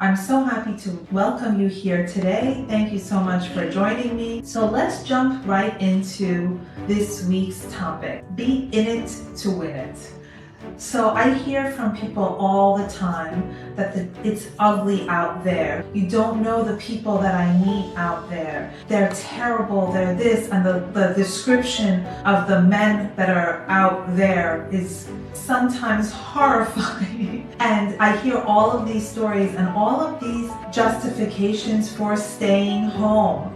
I'm so happy to welcome you here today. Thank you so much for joining me. So let's jump right into this week's topic. Be in it to win it. So I hear from people all the time that it's ugly out there. You don't know the people that I meet out there. They're terrible, they're this, and the description of the men that are out there is sometimes horrifying. And I hear all of these stories and all of these justifications for staying home.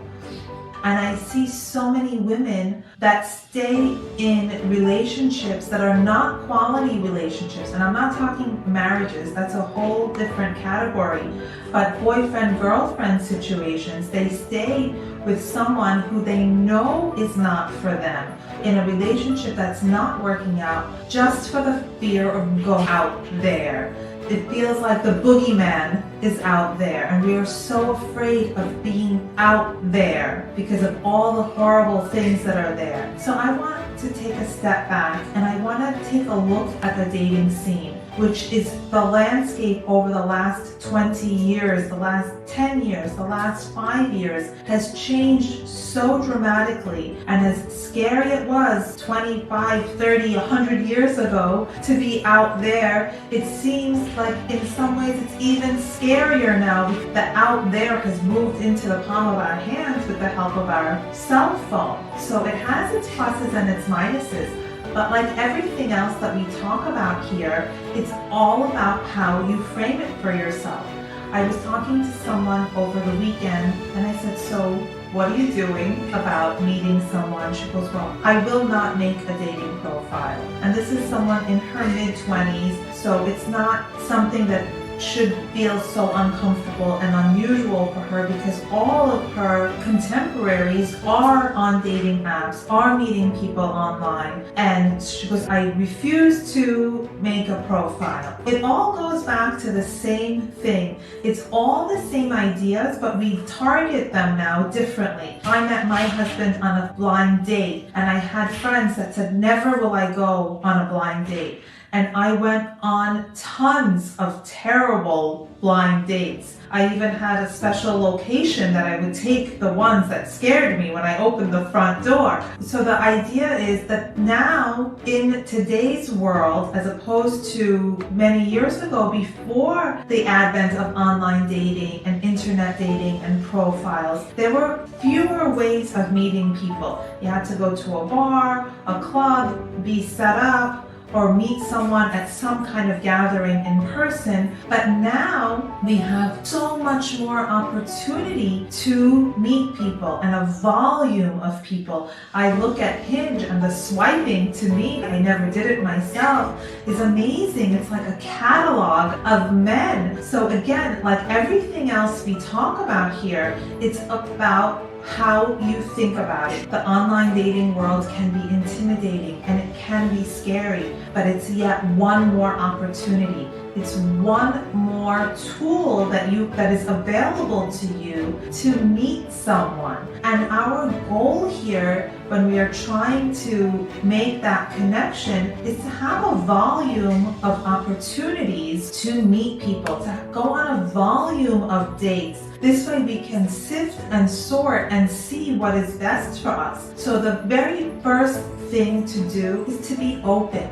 And I see so many women that stay in relationships that are not quality relationships. And I'm not talking marriages, that's a whole different category. But boyfriend-girlfriend situations, they stay with someone who they know is not for them, in a relationship that's not working out, just for the fear of going out there. It feels like the boogeyman is out there, and we are so afraid of being out there because of all the horrible things that are there. So I want to take a step back and I want to take a look at the dating scene, which is the landscape over the last 20 years, the last 10 years, the last 5 years has changed so dramatically. And as scary it was 25, 30, 100 years ago to be out there, it seems like in some ways it's even scarier now. The out there has moved into the palm of our hands with the help of our cell phone. So it has its pluses and its minuses. But like everything else that we talk about here, it's all about how you frame it for yourself. I was talking to someone over the weekend and I said, so what are you doing about meeting someone? She goes, well, I will not make a dating profile. And this is someone in her mid-20s, so it's not something that should feel so uncomfortable and unusual for her because all of her contemporaries are on dating apps, are meeting people online. And she goes, I refuse to make a profile. It all goes back to the same thing. It's all the same ideas, but we target them now differently. I met my husband on a blind date, and I had friends that said, never will I go on a blind date. And I went on tons of terrible blind dates. I even had a special location that I would take the ones that scared me when I opened the front door. So the idea is that now in today's world, as opposed to many years ago before the advent of online dating and internet dating and profiles, there were fewer ways of meeting people. You had to go to a bar, a club, be set up, or meet someone at some kind of gathering in person. But now we have so much more opportunity to meet people and a volume of people. I look at Hinge and the swiping, to me, I never did it myself, is amazing. It's like a catalog of men. So again, like everything else we talk about here, it's about how you think about it. The online dating world can be intimidating and it can be scary, but it's yet one more opportunity. It's one more tool that is available to you to meet someone. And our goal here when we are trying to make that connection is to have a volume of opportunities to meet people, to go on a volume of dates. This way we can sift and sort and see what is best for us. So the very first thing to do is to be open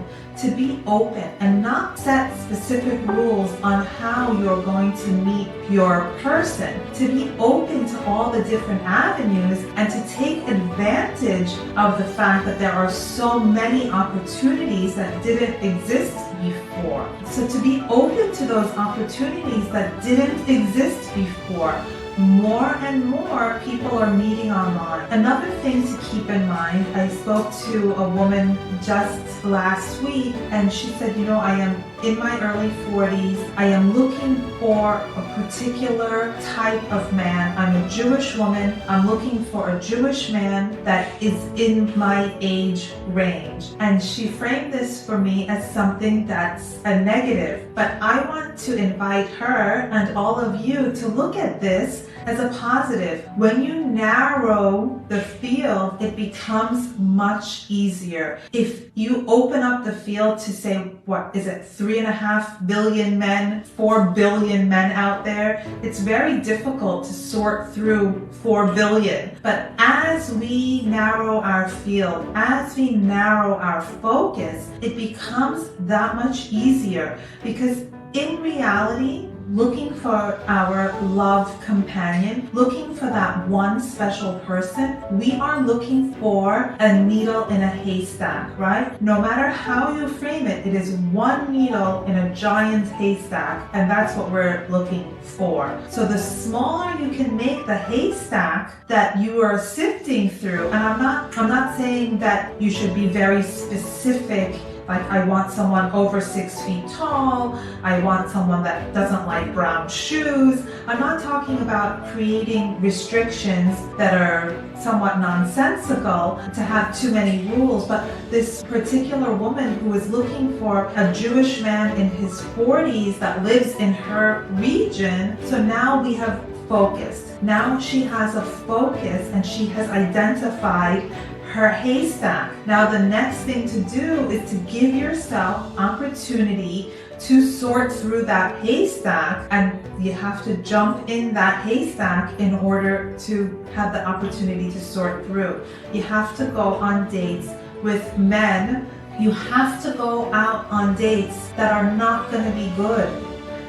and not set specific rules on how you're going to meet your person. To be open to all the different avenues and to take advantage of the fact that there are so many opportunities that didn't exist before. So to be open to those opportunities that didn't exist before. More and more people are meeting online. Another thing to keep in mind, I spoke to a woman just last week and she said, I am in my early 40s. I am looking for a particular type of man. I'm a Jewish woman. I'm looking for a Jewish man that is in my age range. And she framed this for me as something that's a negative. But I want to invite her and all of you to look at this as a positive. When you narrow the field, it becomes much easier. If you open up the field to say, what is it, 3.5 billion men, 4 billion men out there, it's very difficult to sort through 4 billion. But as we narrow our field, as we narrow our focus, it becomes that much easier, because in reality, looking for our love companion, looking for that one special person, we are looking for a needle in a haystack, right? No matter how you frame it, it is one needle in a giant haystack, and that's what we're looking for. So the smaller you can make the haystack that you are sifting through, and I'm not saying that you should be very specific. Like, I want someone over 6 feet tall. I want someone that doesn't like brown shoes. I'm not talking about creating restrictions that are somewhat nonsensical to have too many rules, but this particular woman who is looking for a Jewish man in his 40s that lives in her region. So now we have focused. Now she has a focus and she has identified her haystack. Now the next thing to do is to give yourself opportunity to sort through that haystack, and you have to jump in that haystack in order to have the opportunity to sort through. You have to go on dates with men. You have to go out on dates that are not going to be good.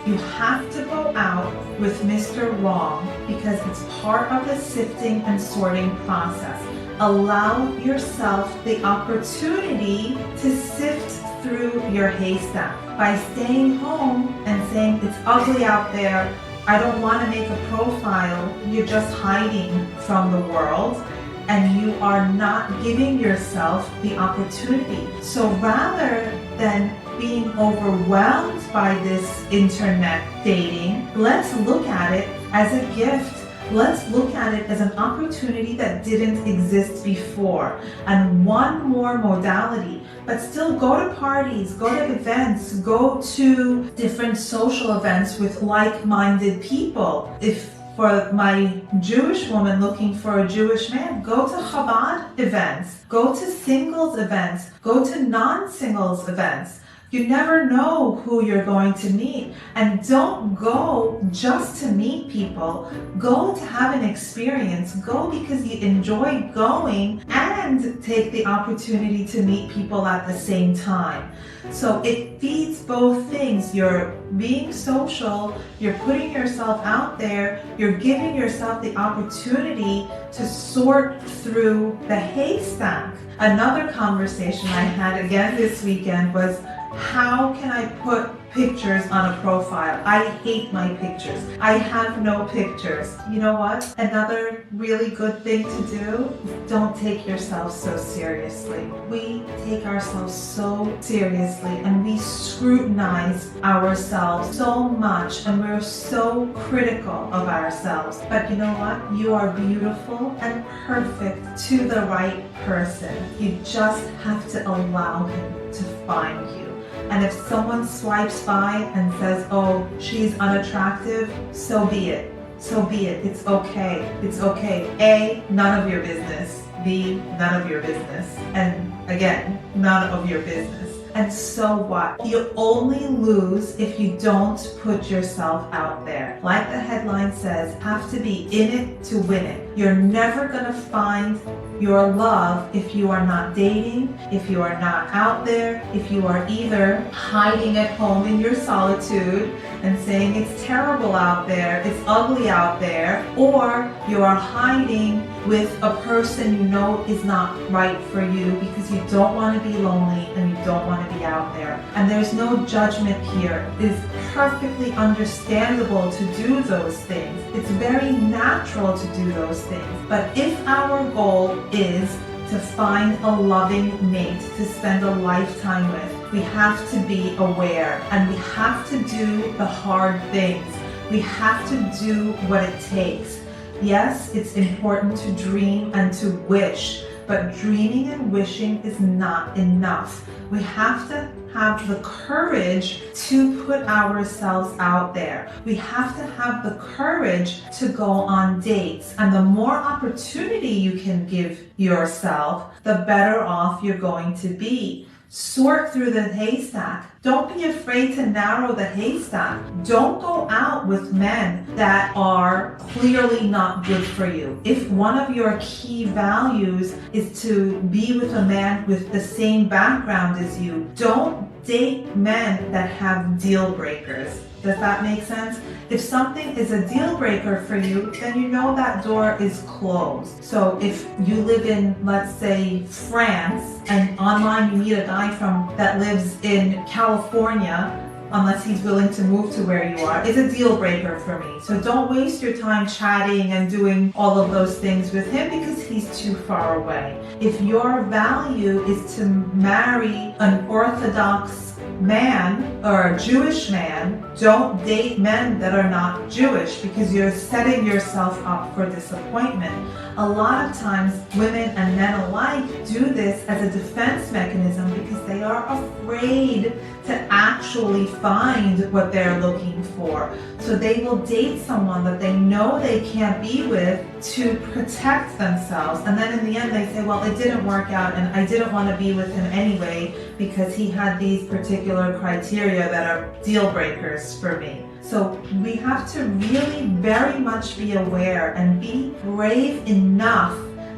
You have to go out with Mr. Wrong, because it's part of the sifting and sorting process. Allow yourself the opportunity to sift through your haystack. By staying home and saying it's ugly out there, I don't want to make a profile, you're just hiding from the world and you are not giving yourself the opportunity. So rather than being overwhelmed by this internet dating, let's look at it as a gift. Let's look at it as an opportunity that didn't exist before, and one more modality. But still go to parties, go to events, go to different social events with like-minded people. If for my Jewish woman looking for a Jewish man, go to Chabad events, go to singles events, go to non-singles events. You never know who you're going to meet. And don't go just to meet people. Go to have an experience. Go because you enjoy going, and take the opportunity to meet people at the same time. So it feeds both things. You're being social, you're putting yourself out there, you're giving yourself the opportunity to sort through the haystack. Another conversation I had again this weekend was, how can I put pictures on a profile? I hate my pictures. I have no pictures. You know what? Another really good thing to do, don't take yourself so seriously. We take ourselves so seriously and we scrutinize ourselves so much and we're so critical of ourselves. But you know what? You are beautiful and perfect to the right person. You just have to allow him to find you. And if someone swipes by and says, oh, she's unattractive, so be it. So be it. It's okay. It's okay. A, none of your business. B, none of your business. And again, none of your business. And so what? You only lose if you don't put yourself out there. Like the headline says, have to be in it to win it. You're never gonna find your love if you are not dating, if you are not out there, if you are either hiding at home in your solitude and saying it's terrible out there, it's ugly out there, or you are hiding with a person you know is not right for you because you don't want to be lonely and you don't want to be out there. And there's no judgment here. It is perfectly understandable to do those things. It's very natural to do those things. But if our goal is to find a loving mate to spend a lifetime with, we have to be aware and we have to do the hard things. We have to do what it takes. Yes, it's important to dream and to wish, but dreaming and wishing is not enough. We have to have the courage to put ourselves out there. We have to have the courage to go on dates. And the more opportunity you can give yourself, the better off you're going to be. Sort through the haystack. Don't be afraid to narrow the haystack. Don't go out with men that are clearly not good for you. If one of your key values is to be with a man with the same background as you, don't date men that have deal breakers. Does that make sense? If something is a deal breaker for you, then you know that door is closed. So if you live in, let's say, France, and online you meet a guy that lives in California, unless he's willing to move to where you are, it's a deal breaker for me. So don't waste your time chatting and doing all of those things with him because he's too far away. If your value is to marry an Orthodox man or a Jewish man, don't date men that are not Jewish because you're setting yourself up for disappointment. A lot of times women and men alike do this as a defense mechanism because they are afraid to actually find what they're looking for. So they will date someone that they know they can't be with to protect themselves. And then in the end they say, well, it didn't work out and I didn't want to be with him anyway because he had these particular criteria that are deal breakers for me. So we have to really very much be aware and be brave enough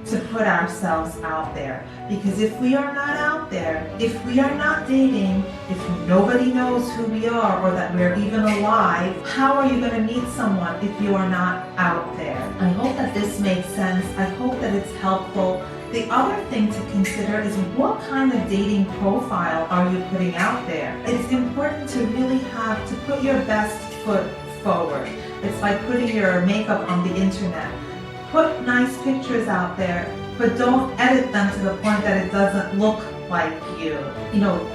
to put ourselves out there. Because if we are not out there, if we are not dating, if nobody knows who we are or that we're even alive, how are you going to meet someone if you are not out there? I hope that this makes sense. I hope that it's helpful. The other thing to consider is what kind of dating profile are you putting out there? It's important to really have to put your best foot forward. It's like putting your makeup on the internet. Put nice pictures out there, but don't edit them to the point that it doesn't look like you.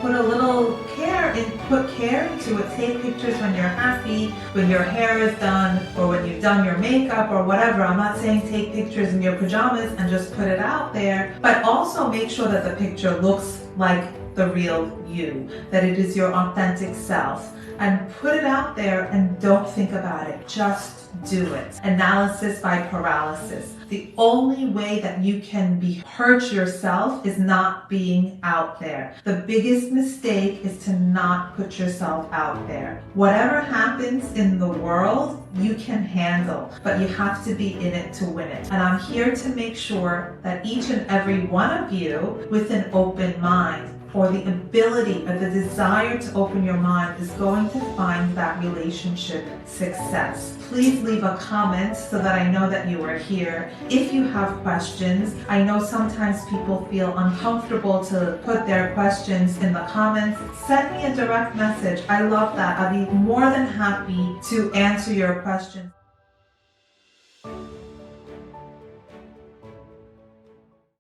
Put a little care into it. Take pictures when you're happy, when your hair is done, or when you've done your makeup or whatever. I'm not saying take pictures in your pajamas and just put it out there, but also make sure that the picture looks like the real you, that it is your authentic self. And put it out there and don't think about it. Just do it. Analysis by paralysis. The only way that you can hurt yourself is not being out there. The biggest mistake is to not put yourself out there. Whatever happens in the world, you can handle, but you have to be in it to win it. And I'm here to make sure that each and every one of you, with an open mind, or the ability or the desire to open your mind, is going to find that relationship success. Please leave a comment so that I know that you are here. If you have questions, I know sometimes people feel uncomfortable to put their questions in the comments. Send me a direct message. I love that. I'll be more than happy to answer your questions.